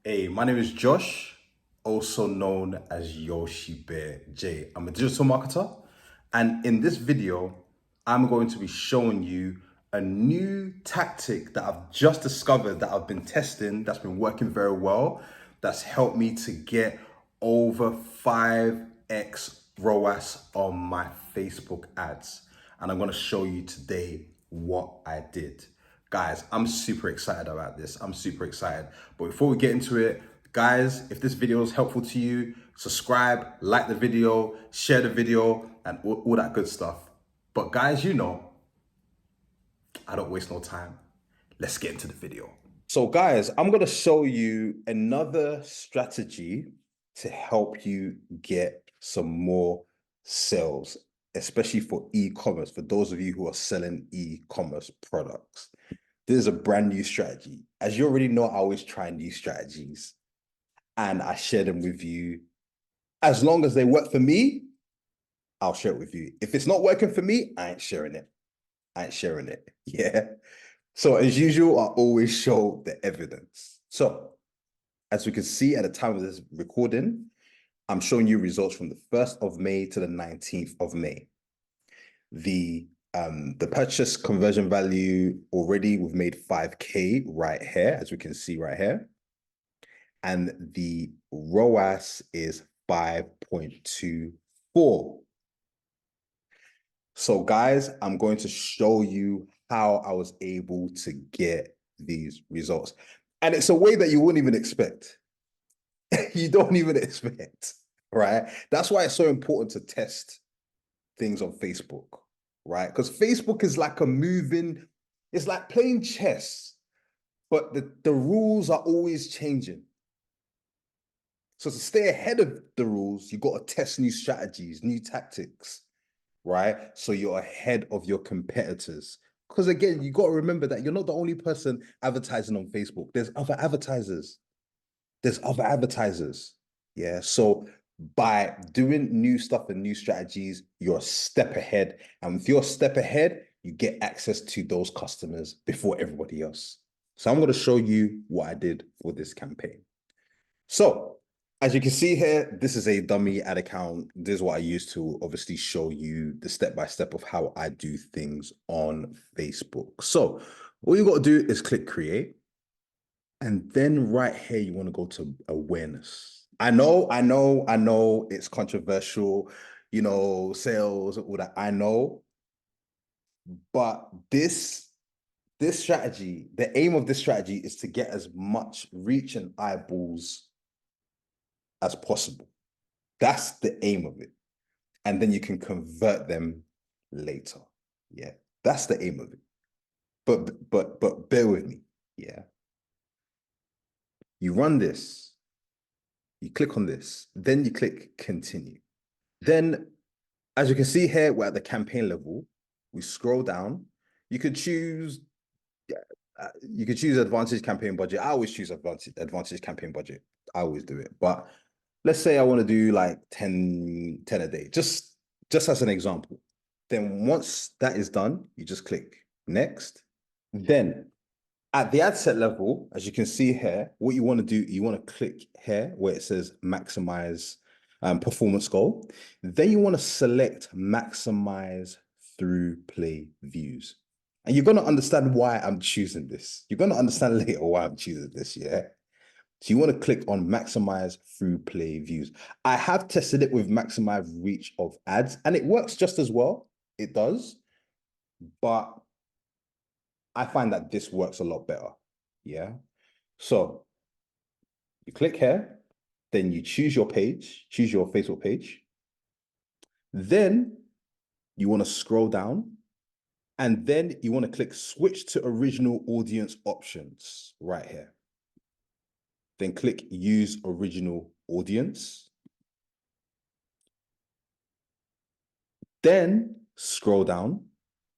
Hey, my name is Josh, also known as Yoshi Bear J. I'm a digital marketer, and in this video, I'm going to be showing you a new tactic that I've just discovered that I've been testing, that's been working very well, that's helped me to get over 5x ROAS on my Facebook ads. And I'm going to show you today what I did. Guys, I'm super excited about this. I'm super excited. But before we get into it, guys, if this video is helpful to you, subscribe, like the video, share the video, and all that good stuff. But guys, I don't waste no time. Let's get into the video. So guys, I'm going to show you another strategy to help you get some more sales, especially for e-commerce, for those of you who are selling e-commerce products. This is a brand new strategy. As you already know, I always try new strategies and I share them with you. As long as they work for me, I'll share it with you. If it's not working for me, I ain't sharing it. I ain't sharing it. Yeah. So as usual, I always show the evidence. So as we can see at the time of this recording, I'm showing you results from the 1st of May to the 19th of May. The purchase conversion value already, we've made 5K right here, as we can see right here. And the ROAS is 5.24. So guys, I'm going to show you how I was able to get these results. And it's a way that you wouldn't even expect. You don't even expect, right? That's why it's so important to test things on Facebook, right? Because Facebook is like it's like playing chess, but the rules are always changing. So to stay ahead of the rules, you got to test new strategies, new tactics, right? So you're ahead of your competitors. Because again, you got to remember that you're not the only person advertising on Facebook. There's other advertisers. There's other advertisers. Yeah. So by doing new stuff and new strategies, you're a step ahead. And with your step ahead, you get access to those customers before everybody else. So I'm going to show you what I did for this campaign. So as you can see here, this is a dummy ad account. This is what I use to obviously show you the step-by-step of how I do things on Facebook. So all you got to do is click create. And then right here, you want to go to awareness. I know it's controversial, sales, all that. I know, but this strategy, the aim of this strategy is to get as much reach and eyeballs as possible. That's the aim of it. And then you can convert them later. Yeah, that's the aim of it. But bear with me. Yeah. You run this, you click on this, then you click continue. Then, as you can see here, we're at the campaign level. We scroll down. You could choose, advantage campaign budget. I always choose advantage campaign budget. I always do it. But let's say I want to do like 10 a day, just as an example. Then once that is done, you just click next. Then at the ad set level, as you can see here, what you want to do, you want to click here where it says maximize performance goal. Then you want to select maximize through play views. And you're going to understand why I'm choosing this. You're going to understand later why I'm choosing this, yeah? So you want to click on maximize through play views. I have tested it with maximize reach of ads and it works just as well. It does, but I find that this works a lot better. Yeah. So you click here, then you choose your page, choose your Facebook page. Then you want to scroll down and then you want to click switch to original audience options right here. Then click use original audience. Then scroll down.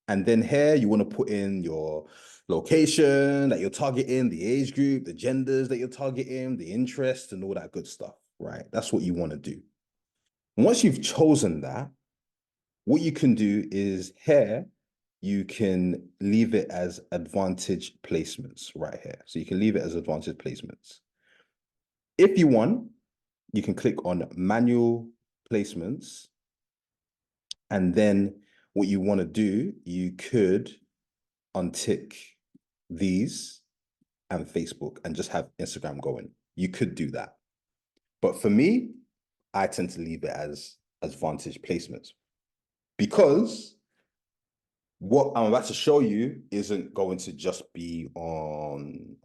And then here you want to put in your location that you're targeting, the age group, the genders that you're targeting, the interests and all that good stuff, right? That's what you want to do. Once you've chosen that, what you can do is here, you can leave it as advantage placements right here. So you can leave it as advantage placements. If you want, you can click on manual placements. And then what you want to do, you could untick these and Facebook and just have Instagram going. You could do that. But for me, I tend to leave it as Vantage placements because what I'm about to show you isn't going to just be on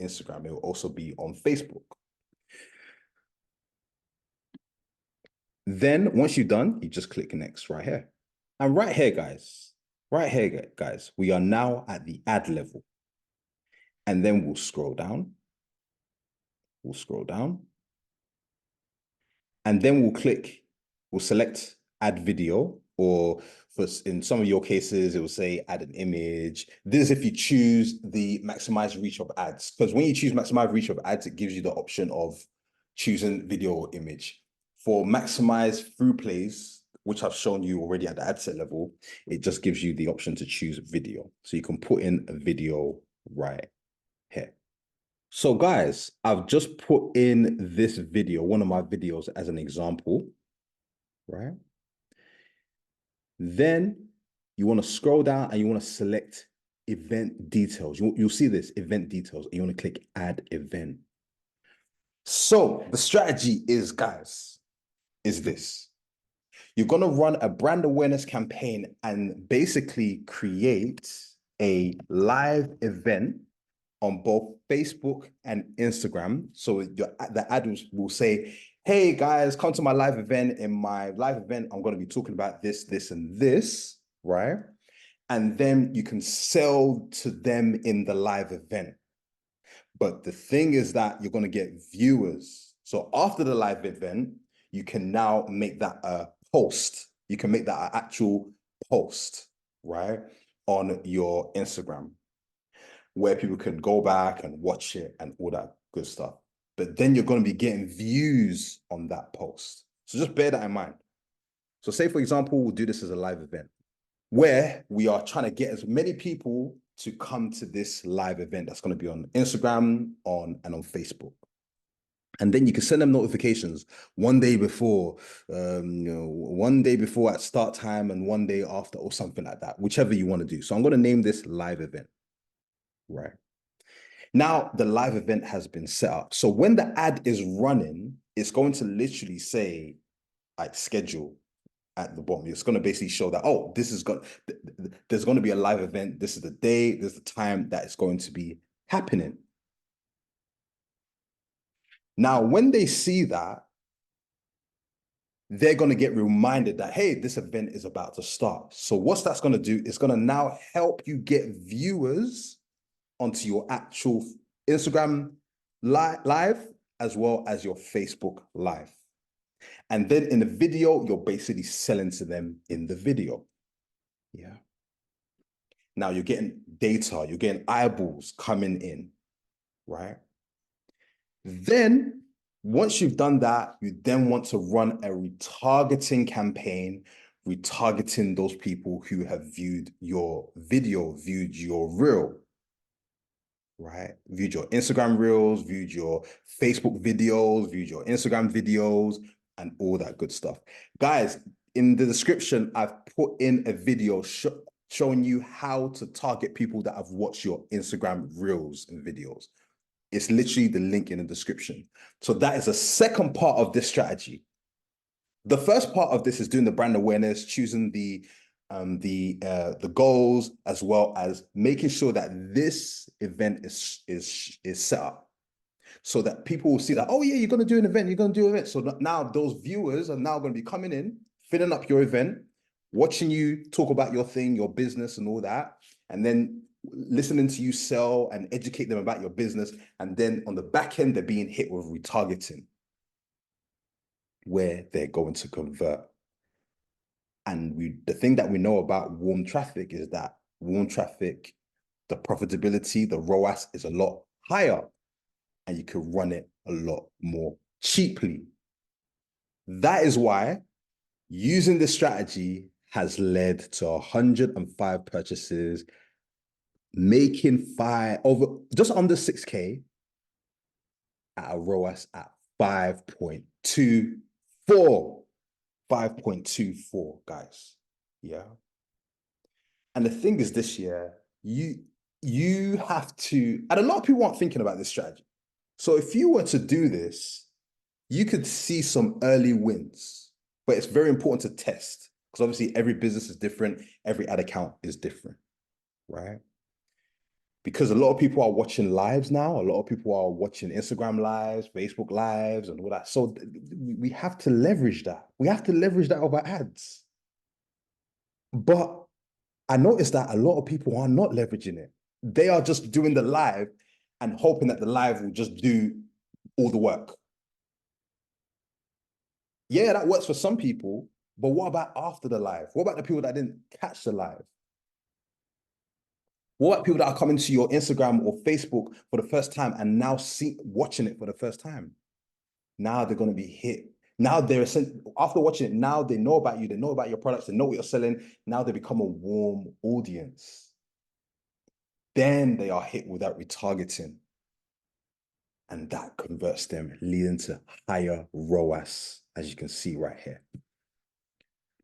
Instagram. It will also be on Facebook. Then once you're done, you just click next right here. And right here, guys, we are now at the ad level. And then we'll scroll down. We'll scroll down. And then we'll select add video, or in some of your cases, it will say add an image. This is if you choose the maximize reach of ads. Because when you choose maximize reach of ads, it gives you the option of choosing video or image. For maximize through plays, which I've shown you already at the ad set level, it just gives you the option to choose video. So you can put in a video right here. So guys, I've just put in this video, one of my videos as an example, right? Then you want to scroll down and you want to select event details. You'll see this, event details, and you want to click add event. So the strategy is, guys, is this. You're going to run a brand awareness campaign and basically create a live event on both Facebook and Instagram. So the ad will say, hey guys, come to my live event. In my live event, I'm going to be talking about this, this, and this, right? And then you can sell to them in the live event. But the thing is that you're going to get viewers. So after the live event, you can now make that a post. You can make that an actual post, right? On your Instagram, where people can go back and watch it and all that good stuff. But then you're going to be getting views on that post. So just bear that in mind. So say, for example, we'll do this as a live event where we are trying to get as many people to come to this live event that's going to be on Instagram, and on Facebook. And then you can send them notifications one day before, one day before at start time and one day after or something like that, whichever you want to do. So I'm going to name this live event. Right. Now the live event has been set up. So when the ad is running, it's going to literally say like schedule at the bottom. It's going to basically show that, oh, there's going to be a live event. This is the day, this is the time that it's going to be happening. Now, when they see that, they're going to get reminded that, hey, this event is about to start. So what that's going to do is going to now help you get viewers onto your actual Instagram live as well as your Facebook live. And then in the video, you're basically selling to them in the video. Yeah. Now you're getting data, you're getting eyeballs coming in, right? Then once you've done that, you then want to run a retargeting campaign, retargeting those people who have viewed your video, viewed your reel, right? Viewed your Instagram reels, viewed your Facebook videos, viewed your Instagram videos, and all that good stuff. Guys, in the description, I've put in a video showing you how to target people that have watched your Instagram reels and videos. It's literally the link in the description. So that is a second part of this strategy. The first part of this is doing the brand awareness, choosing the goals, as well as making sure that this event is set up so that people will see that, oh yeah, you're going to do an event, you're going to do an event. So now those viewers are now going to be coming in, filling up your event, watching you talk about your thing, your business and all that, and then listening to you sell and educate them about your business. And then on the back end, they're being hit with retargeting, where they're going to convert. And the thing that we know about warm traffic is that warm traffic, the profitability, the ROAS is a lot higher, and you can run it a lot more cheaply. That is why using this strategy has led to 105 purchases, making just under 6K at a ROAS at 5.24. 5.24, guys. Yeah. And the thing is, this year, you have to, and a lot of people aren't thinking about this strategy. So if you were to do this, you could see some early wins, but it's very important to test because obviously every business is different, every ad account is different, right? Because a lot of people are watching lives now, a lot of people are watching Instagram lives, Facebook lives, and all that. So we have to leverage that. We have to leverage that over ads. But I noticed that a lot of people are not leveraging it. They are just doing the live and hoping that the live will just do all the work. Yeah, that works for some people, but what about after the live? What about the people that didn't catch the live? What about people that are coming to your Instagram or Facebook for the first time and now watching it for the first time? Now they're going to be hit. Now after watching it, now they know about you, they know about your products, they know what you're selling. Now they become a warm audience. Then they are hit with that retargeting. And that converts them, leading to higher ROAS, as you can see right here.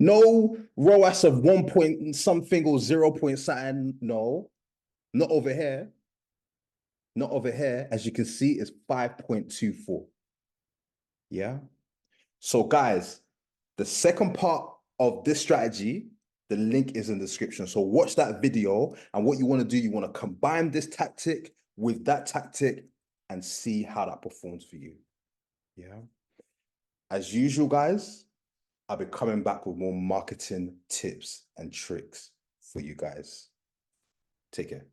No ROAS of 1 point something or 0 point something. No, not over here. Not over here. As you can see, it's 5.24. Yeah. So, guys, the second part of this strategy, the link is in the description. So watch that video. And what you want to do, you want to combine this tactic with that tactic and see how that performs for you. Yeah. As usual, guys, I'll be coming back with more marketing tips and tricks for you guys. Take care.